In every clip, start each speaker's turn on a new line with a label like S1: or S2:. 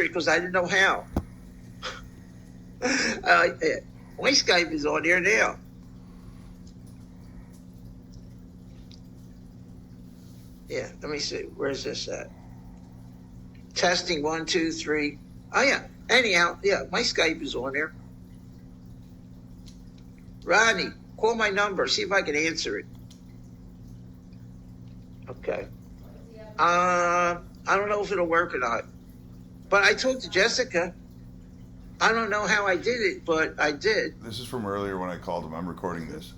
S1: because I didn't know how. My Skype is on there now. Yeah, let me see. Where's this at? Testing 1, 2, 3. Oh, yeah. Anyhow, yeah, my Skype is on there. Rodney, call my number. See if I can answer it. Okay. I don't know if it'll work or not. But I talked to Jessica. I don't know how I did it, but I did.
S2: This is from earlier when I called him. I'm recording this.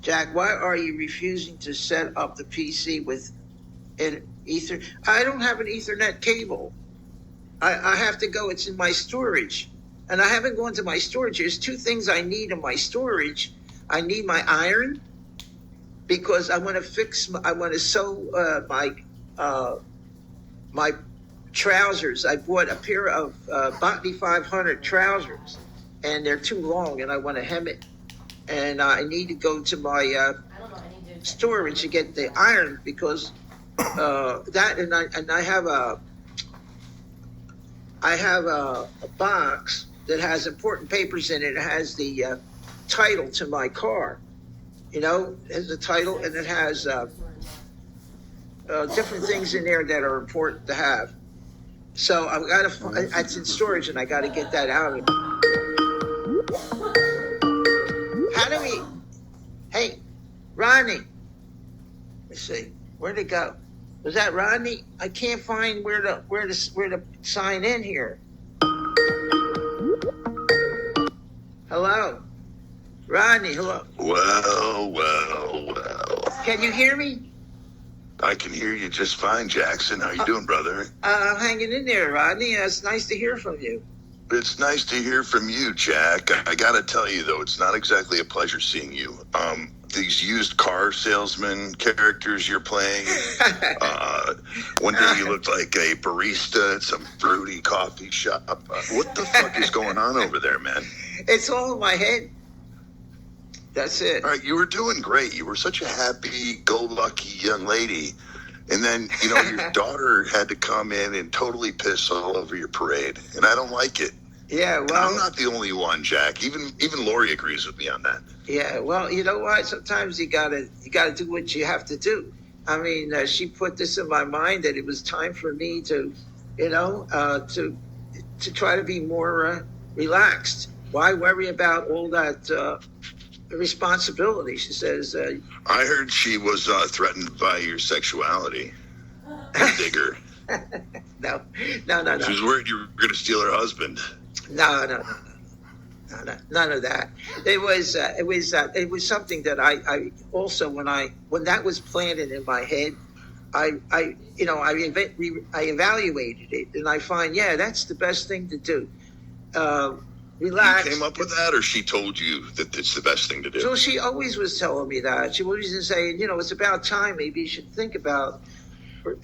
S1: Jack, why are you refusing to set up the PC with an Ether? I don't have an Ethernet cable. I have to go. It's in my storage. And I haven't gone to my storage. There's two things I need in my storage. I need my iron because I want to sew my trousers. I bought a pair of Botany 500 trousers, and they're too long, and I want to hem it. And I need to go to my storage to get the iron because that, and I have a box that has important papers in it. It has the title to my car. You know, it has the title, and it has different things in there that are important to have. So I've got to. It's in storage, and I got to get that out of it. How do we? Hey, Rodney. Let's see. Where'd it go? Was that Rodney? I can't find where to sign in here. Hello, Rodney. Hello.
S3: Well.
S1: Can you hear me?
S3: I can hear you just fine, Jackson. How you doing, brother?
S1: I'm hanging in there, Rodney. It's nice to hear from you.
S3: It's nice to hear from you, Jack. I gotta tell you, though, it's not exactly a pleasure seeing you. These used car salesman characters you're playing. One day you looked like a barista at some fruity coffee shop. What the fuck is going on over there, man?
S1: It's all in my head. That's it.
S3: All right, you were doing great. You were such a happy-go-lucky young lady. And then, you know, your daughter had to come in and totally piss all over your parade. And I don't like it.
S1: Yeah, well,
S3: and I'm not the only one, Jack. Even Lorie agrees with me on that.
S1: Yeah, well, you know what? Sometimes you gotta do what you have to do. I mean, she put this in my mind that it was time for me to, you know, to try to be more relaxed. Why worry about all that responsibility? She says.
S3: I heard she was threatened by your sexuality. Digger.
S1: No.
S3: She was worried you were going to steal her husband.
S1: No, none of that. It was something that I also when that was planted in my head, I evaluated it and I find that's the best thing to do. Relax.
S3: You came up with that, or she told you that it's the best thing to do?
S1: So she always was telling me that. She always was saying, it's about time. Maybe you should think about. Where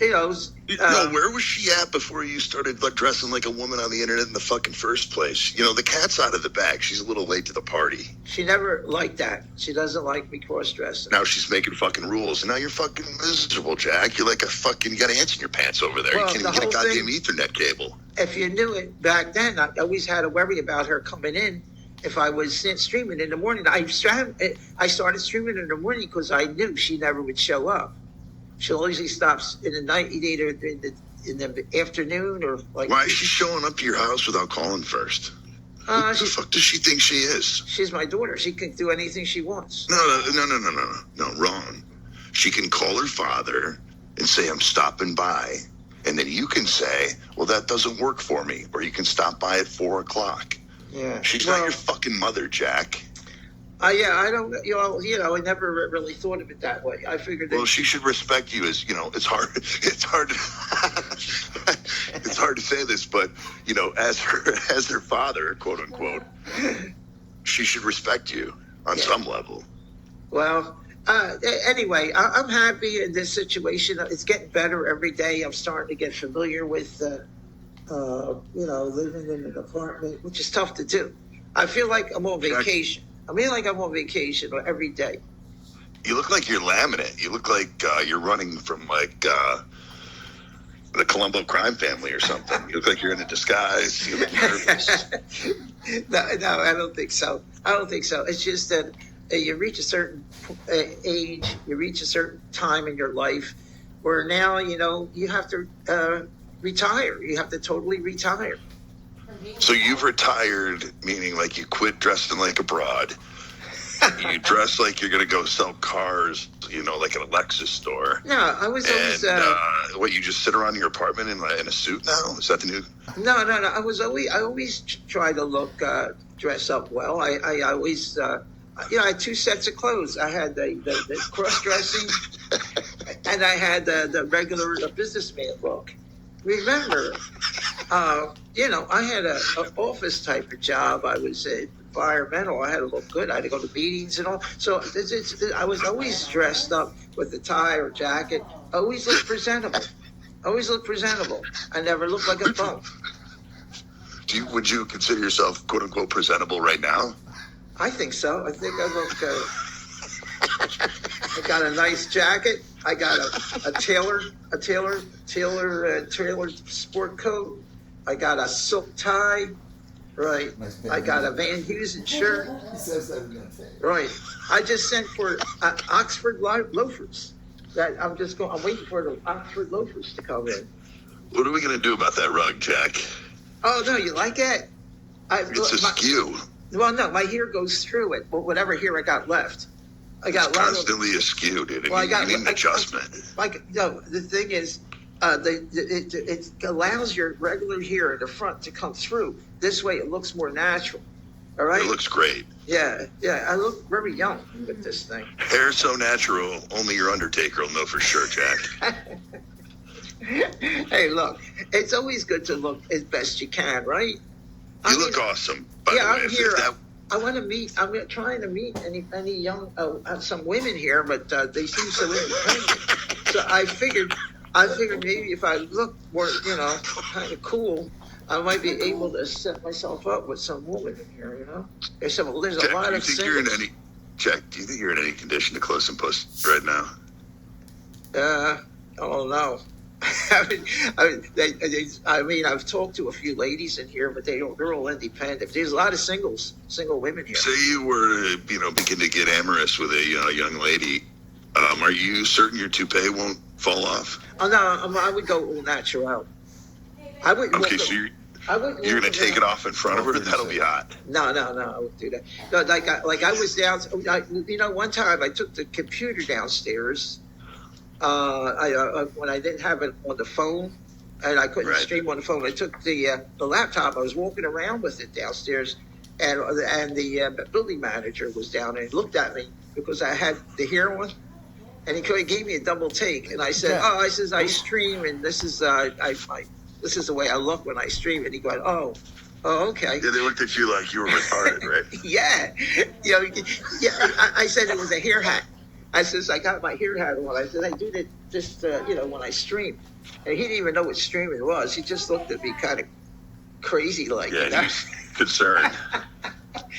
S3: was she at before you started dressing like a woman on the internet in the fucking first place? You know, the cat's out of the bag. She's a little late to the party.
S1: She never liked that. She doesn't like me cross-dressing.
S3: Now she's making fucking rules, and now you're fucking miserable, Jack. You're like you got ants in your pants over there.
S1: Well,
S3: you can't even get a goddamn Ethernet cable.
S1: If you knew it back then, I always had to worry about her coming in. If I was streaming in the morning, I started streaming in the morning because I knew she never would show up. She'll usually stop in the night, either in the afternoon or like.
S3: Why is she showing up to your house without calling first? What the fuck does she think she is?
S1: She's my daughter. She can do anything she wants.
S3: No, wrong. She can call her father and say, I'm stopping by. And then you can say, well, that doesn't work for me. Or you can stop by at 4:00.
S1: Yeah.
S3: She's not your fucking mother, Jack.
S1: I don't, I never really thought of it that way. I figured that.
S3: Well, she should respect you as, it's hard to say this, but, as her father, quote unquote, she should respect you on some level.
S1: Well, anyway, I'm happy in this situation. It's getting better every day. I'm starting to get familiar with, living in an apartment, which is tough to do. I feel like I'm on vacation. I mean, like I'm on vacation every day.
S3: You look like you're laminate. You look like you're running from like the Colombo crime family or something. You look like you're in a disguise. You look nervous.
S1: No, I don't think so. I don't think so. It's just that you reach a certain age, you reach a certain time in your life where now, you have to retire. You have to totally retire.
S3: So you've retired, meaning like you quit dressing like a broad. You dress like you're going to go sell cars, like at a Lexus store.
S1: No, I was always...
S3: what, you just sit around your apartment in a suit now? Is that the new...
S1: No. I always try to look, dress up well. I always... I had two sets of clothes. I had the cross-dressing, and I had the regular businessman look. Remember, I had an office type of job. I was environmental. I had to look good. I had to go to meetings and all. So I was always dressed up with a tie or jacket. Always looked presentable. I never looked like a bum.
S3: Would you consider yourself, quote unquote, presentable right now?
S1: I think so. I think I look. I got a nice jacket. I got a tailored sport coat. I got a silk tie. Right. Nice. I got a Van Heusen shirt. He says that in that thing. Right. I just sent for Oxford loafers. I'm waiting for the Oxford loafers to come in.
S3: What are we going to do about that rug, Jack?
S1: Oh no, you like it?
S3: It's a skew.
S1: Well, no, my hair goes through it. But whatever hair I got left, I got
S3: constantly askew, dude.
S1: Well,
S3: you need an adjustment.
S1: The thing is, it allows your regular hair in the front to come through. This way, it looks more natural. All right. It
S3: looks great.
S1: Yeah. I look very young with this thing.
S3: Hair so natural, only your Undertaker will know for sure, Jack.
S1: Hey, look, it's always good to look as best you can, right?
S3: You look awesome. By the way,
S1: I'm here. I want to meet. I'm trying to meet any young, some women here, but they seem so independent. So I figured maybe if I look more, kind of cool, I might be able to set myself up with some woman in here. There's
S3: Jack,
S1: a lot of singles.
S3: Jack, do you think you're in any condition to close some pussy right now?
S1: I don't know. I've talked to a few ladies in here, but they're all independent. There's a lot of single women here.
S3: Say you were, begin to get amorous with a young lady. Are you certain your toupee won't fall off?
S1: Oh no, I would go all natural. I wouldn't.
S3: Okay, so you're going to take it off in front of her? That'll be hot.
S1: No, I wouldn't do that. No, I was down. One time I took the computer downstairs. When I didn't have it on the phone, and I couldn't stream on the phone, I took the laptop. I was walking around with it downstairs, and the building manager was down and he looked at me because I had the hair on, and he gave me a double take. And I said, I stream, and this is this is the way I look when I stream. And he goes, oh, okay.
S3: Yeah, they looked at you like you were retarded, right?
S1: Yeah, I said it was a hair hat. I says, I got my hair hat on. I said, I do that just, when I stream. And he didn't even know what streaming was. He just looked at me kind of crazy like.
S3: Yeah, he's concerned.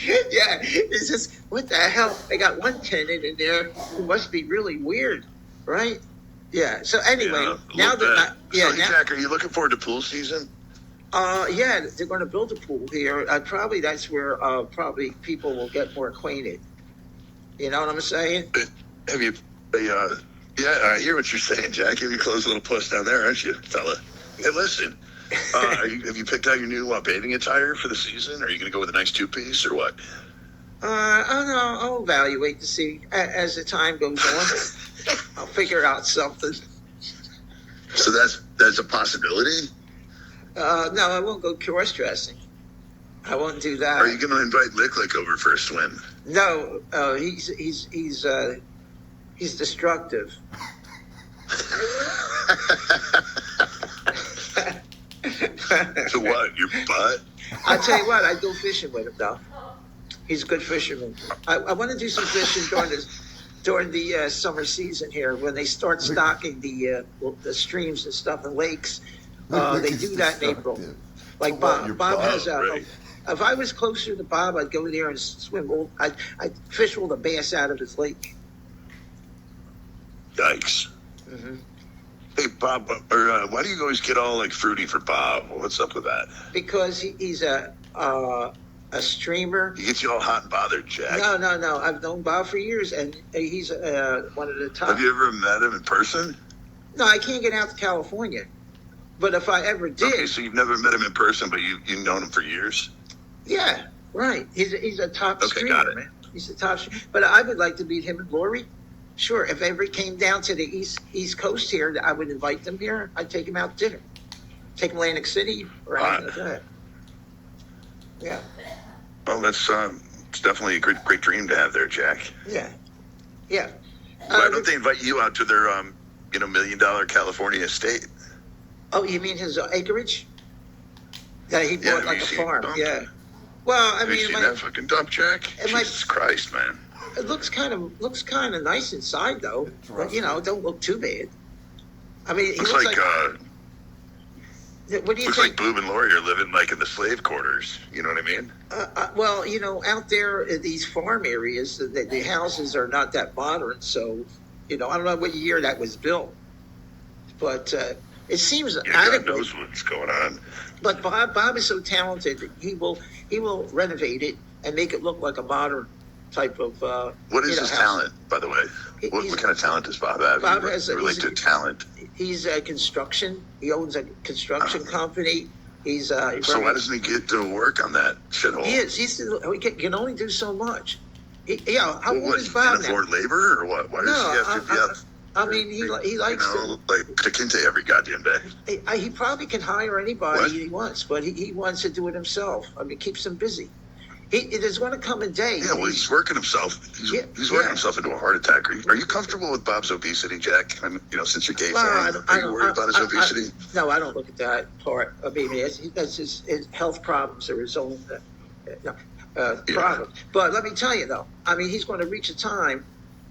S1: Yeah, it's just, what the hell? I got one tenant in there who must be really weird, right? Yeah, so anyway, now that...
S3: Jack, are you looking forward to pool season?
S1: Yeah, they're going to build a pool here. Probably that's where probably people will get more acquainted. You know what I'm saying?
S3: Have you, yeah, I hear what you're saying, Jack. Have you closed a little puss down there, aren't you, fella? Hey, listen, have you picked out your new bathing attire for the season? Are you going to go with a nice two-piece or what?
S1: I don't know. I'll evaluate to see as the time goes on. I'll figure out something.
S3: So that's a possibility?
S1: No, I won't go cross-dressing. I won't do that.
S3: Are you going to invite Liklik over for a swim?
S1: No, he's destructive.
S3: So what? Your butt?
S1: I tell you what, I go fishing with him though. He's a good fisherman. I want to do some fishing during the summer season here when they start stocking the streams and stuff and lakes. They do that in April. Like Bob has a. If I was closer to Bob, I'd go there and swim. I'd fish all the bass out of his lake.
S3: Yikes.
S1: Mm-hmm.
S3: Hey, Bob, why do you always get all like fruity for Bob? What's up with that?
S1: Because he's a streamer.
S3: He gets you all hot and bothered, Jack.
S1: No. I've known Bob for years, and he's one of the top.
S3: Have you ever met him in person?
S1: No, I can't get out to California. But if I ever did...
S3: Okay, so you've never met him in person, but you've known him for years?
S1: Yeah, right. He's a top streamer,
S3: got it.
S1: man. He's a top streamer. But I would like to meet him and Lorie. Sure, if ever he came down to the East Coast here, I would invite them here. I'd take him out to dinner. Take him to Atlantic City or anything like that. Yeah.
S3: Well, that's it's definitely a great dream to have there, Jack.
S1: Yeah.
S3: Why don't they invite you out to their $1 million California estate?
S1: Oh, you mean his acreage? Yeah, he bought like a farm. Yeah. Well, I
S3: have
S1: mean,
S3: you seen that fucking dump, Jack? Jesus Christ, man.
S1: It looks kind of nice inside, though. But don't look too bad. I mean,
S3: Looks like
S1: what do you
S3: looks
S1: think?
S3: like Boob and Lorie are living like in the slave quarters. You know what I mean?
S1: Well, out there in these farm areas, the houses are not that modern. So, I don't know what year that was built, but it seems
S3: God knows what's going on.
S1: But Bob is so talented that he will renovate it and make it look like a modern type of.
S3: What is his talent, by the way? What kind of talent does Bob have?
S1: Bob has
S3: related to talent.
S1: He's a construction. He owns a construction company. He's
S3: so why doesn't he get to work on that shithole?
S1: He is. He can only do so much. How old is Bob
S3: can afford labor or what? Why does he have to be up?
S1: I mean, he likes to
S3: like Kinte every goddamn day.
S1: He probably can hire anybody he wants, but he wants to do it himself. I mean, keeps him busy. There's going to come a day.
S3: Yeah, well, he's working himself. He's working himself into a heart attack. Are you comfortable with Bob's obesity, Jack? I mean, since you're gay, are you worried about his obesity?
S1: No, I don't look at that part. I mean, that's his health problems are his own problem. But let me tell you, though, I mean, he's going to reach a time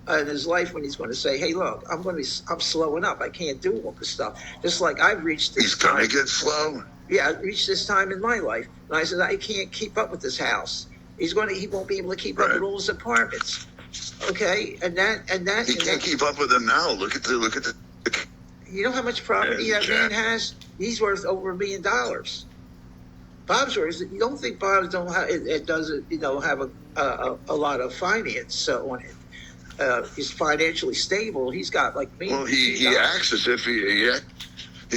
S1: in his life when he's going to say, "Hey, look, I'm slowing up. I can't do all this stuff." Just like I've reached this.
S3: He's going to get slow.
S1: Yeah, I reached this time in my life, and I said I can't keep up with this house. He won't be able to keep up with all his apartments. Okay, and that
S3: he can't keep up with them now. Look at the.
S1: You know how much property that man has? He's worth over $1 million. Bob's worth. You don't think Bob doesn't have a lot of finance on it? He's financially stable. He's got like me.
S3: Well, he acts as if he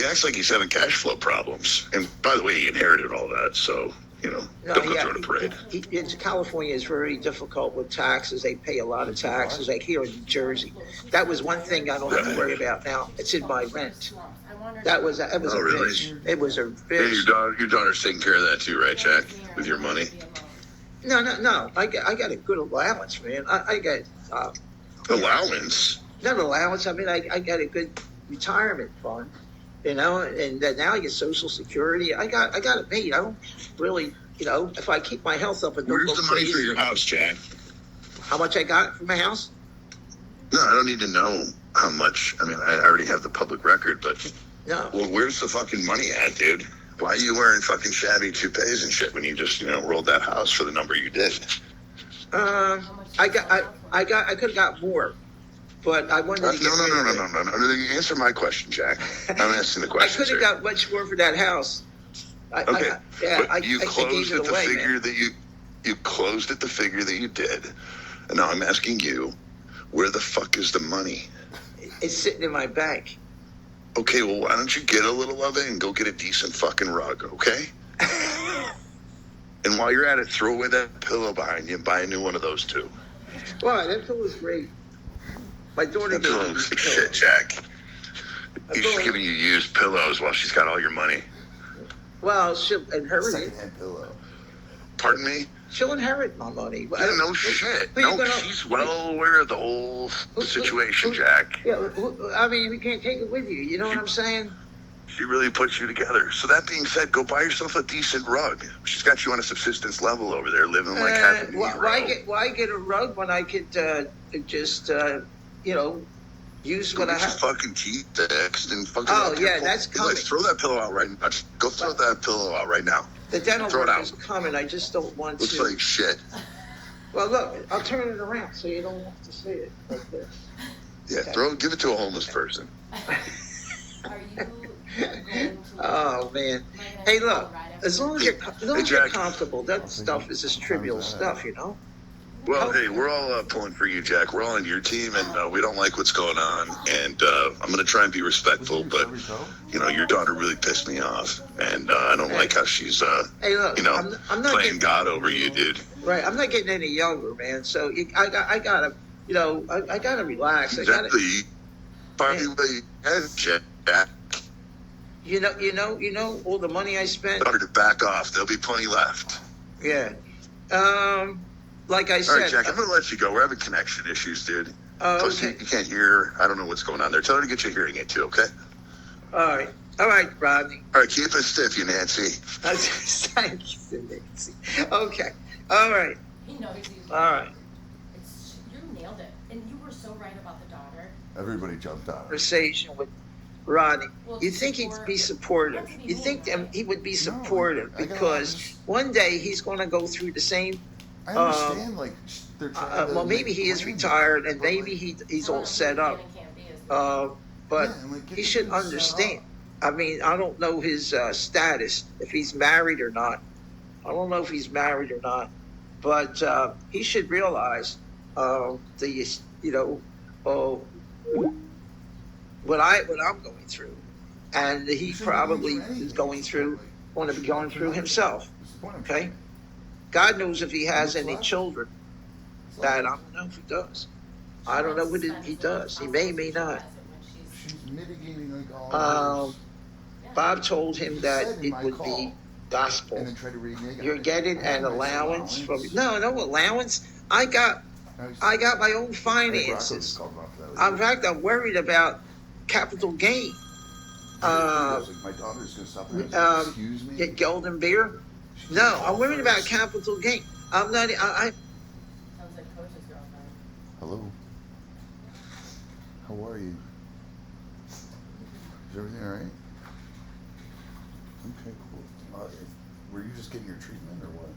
S3: acts like he's having cash flow problems. And by the way, he inherited all that, so don't go through the parade.
S1: California is very difficult with taxes. They pay a lot of taxes, like here in New Jersey. That was one thing I don't have to worry about now. It's in my rent. That was a bitch. It was a bitch.
S3: Hey, your daughter's taking care of that too, right, Jack? With your money?
S1: No. I got a good allowance, man. I got
S3: allowance.
S1: Not allowance. I mean, I got a good retirement fund. And now I get Social Security. I got it made. I don't really, if I keep my health up and don't
S3: Where's the money for your house, Jack?
S1: How much I got for my house?
S3: No, I don't need to know how much. I mean, I already have the public record, but
S1: no.
S3: Well, where's the fucking money at, dude? Why are you wearing fucking shabby toupees and shit when you just rolled that house for the number you did?
S1: I could have got more. But I wanted to get
S3: No. Answer my question, Jack. I'm asking the question.
S1: I could have got much more for that house.
S3: You closed at the figure that you closed at the figure that you did, and now I'm asking you, where the fuck is the money?
S1: It's sitting in my bank.
S3: Okay, well, why don't you get a little of it and go get a decent fucking rug, okay? And while you're at it, throw away that pillow behind you and buy a new one of those too.
S1: Wow, that pillow's great. My daughter
S3: that pillow looks like shit, Jack. She's giving you used pillows while she's got all your money.
S1: Well, she'll inherit it.
S3: Pardon me?
S1: She'll inherit my money.
S3: Yeah, no shit. She's well aware of the whole situation, Jack.
S1: Yeah, I mean, we can't take it with you. You know what I'm saying?
S3: She really puts you together. So that being said, go buy yourself a decent rug. She's got you on a subsistence level over there, living like half a Negro.
S1: Why get a rug when I could just use what I have?
S3: Fucking teeth fixed and fucking.
S1: Oh yeah, that's coming.
S3: Throw that pillow out right now. Go throw that pillow out right now.
S1: The dental work is coming. I just don't want to.
S3: Looks like shit.
S1: Well, look, I'll turn it around so you don't have to see it like this.
S3: Yeah,
S1: Okay.
S3: give it to a homeless person.
S4: Are you going to?
S1: Oh man. Hey, look. As long as you're comfortable, that stuff is just trivial stuff, you know.
S3: Well, hey, we're all pulling for you, Jack. We're all on your team, and we don't like what's going on. And I'm going to try and be respectful, but you know, your daughter really pissed me off, and I don't like how she's,
S1: hey, look,
S3: you know,
S1: I'm not
S3: playing God over you, dude.
S1: Right, I'm not getting any younger, man. So I gotta, you know, I gotta relax.
S3: Exactly. Probably Jack.
S1: You know, all the money I spent.
S3: Daughter to back off. There'll be plenty left.
S1: Yeah. Like I said.
S3: All right, Jack. I'm gonna let you go. We're having connection issues, dude. Plus,
S1: okay.
S3: you can't hear. I don't know what's going on there. Tell her to get you hearing aid too. Okay.
S1: All right, Rodney.
S3: All right, keep it stiff, you Nancy.
S1: Thank you, Nancy. Okay. All right.
S4: He knows he's
S1: all right.
S4: You nailed it, and you were so right about the daughter.
S2: Everybody jumped on it.
S1: Conversation with Rodney.
S4: Well,
S1: You think he'd be supportive? You think he would be supportive because one day he's going to go through the same.
S2: I understand, like they're trying to,
S1: well, maybe he is retired, and maybe he's all set up. But he should understand. I mean, I don't know his status, if he's married or not. I don't know if he's married or not, but he should realize what I'm going through, and he probably is going through himself. Okay, God knows if he has any children. That I don't know if he does. I don't know what he does. He may not.
S2: She's mitigating like all.
S1: Bob told him that it would be gospel.
S2: And then try to renege.
S1: You're getting an allowance from no allowance. I got my own finances. In fact, I'm worried about capital gain.
S2: My daughter's gonna stop and say, excuse me.
S1: Get golden beer. No, I'm worried about capital gain. I'm not.
S4: Sounds like Coach's girlfriend.
S2: Hello. How are you? Is everything all right? Okay, cool. Were you just getting your treatment or what?